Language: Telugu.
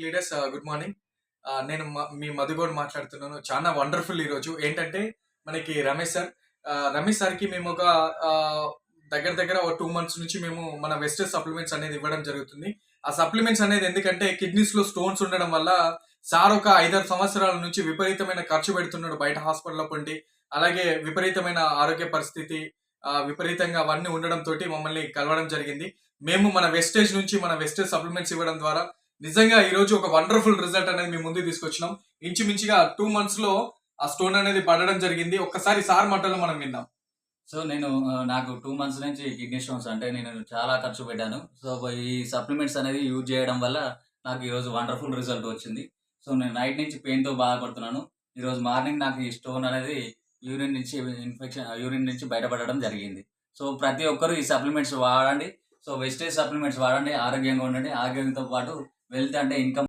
Leaders good morning. నేను మీ మధుగౌడ్ మాట్లాడుతున్నాను. చాలా వండర్‌ఫుల్ ఈరోజు. ఏంటంటే మనకి రమేష్ సార్. రమేష్ సార్‌కి మేము ఒక దగ్గర దగ్గర ఒక 2 మంత్స్ నుంచి మేము మన వెస్టేజ్ సప్లిమెంట్స్ అనేది ఇవ్వడం జరుగుతుంది. ఆ సప్లిమెంట్స్ అనేది ఎందుకంటే కిడ్నీస్‌లో స్టోన్స్ ఉండడం వల్ల సార్ ఒక 5, 6 సంవత్సరాల నుంచి విపరీతమైన ఖర్చు పెడుతున్నాడు బయట హాస్పిటల్‌లో పొండి. అలాగే విపరీతమైన ఆరోగ్య పరిస్థితి విపరీతంగా అవన్నీ ఉండడంతోటి మమ్మల్ని కలవడం జరిగింది. మేము మన వెస్టేజ్ నుంచి మన వెస్టేజ్ సప్లిమెంట్స్ ఇవ్వడం ద్వారా నిజంగా ఈ రోజు ఒక వండర్ఫుల్ రిజల్ట్ అనేది మీ ముందుకు తీసుకొచ్చినాం. ఇంచుమించుగా 2 మంత్స్ లో ఆ స్టోన్ అనేది పడడం జరిగింది. ఒక్కసారి సార్ మాటల్లో మనం విన్నాం. సో నేను నాకు 2 మంత్స్ నుంచి కిడ్నీ స్టోన్స్ అంటే నేను చాలా ఖర్చు పెట్టాను. సో ఈ సప్లిమెంట్స్ అనేది యూజ్ చేయడం వల్ల నాకు ఈరోజు వండర్ఫుల్ రిజల్ట్ వచ్చింది. సో నేను నైట్ నుంచి పెయిన్‌తో బాధపడుతున్నాను. ఈరోజు మార్నింగ్ నాకు ఈ స్టోన్ అనేది యూరిన్ నుంచి బయటపడడం జరిగింది. సో ప్రతి ఒక్కరు ఈ సప్లిమెంట్స్ వాడండి. సో వెస్టేజ్ సప్లిమెంట్స్ వాడండి. ఆరోగ్యంగా ఉండండి. ఆరోగ్యంతో పాటు వెల్త్ అంటే ఇన్‌కమ్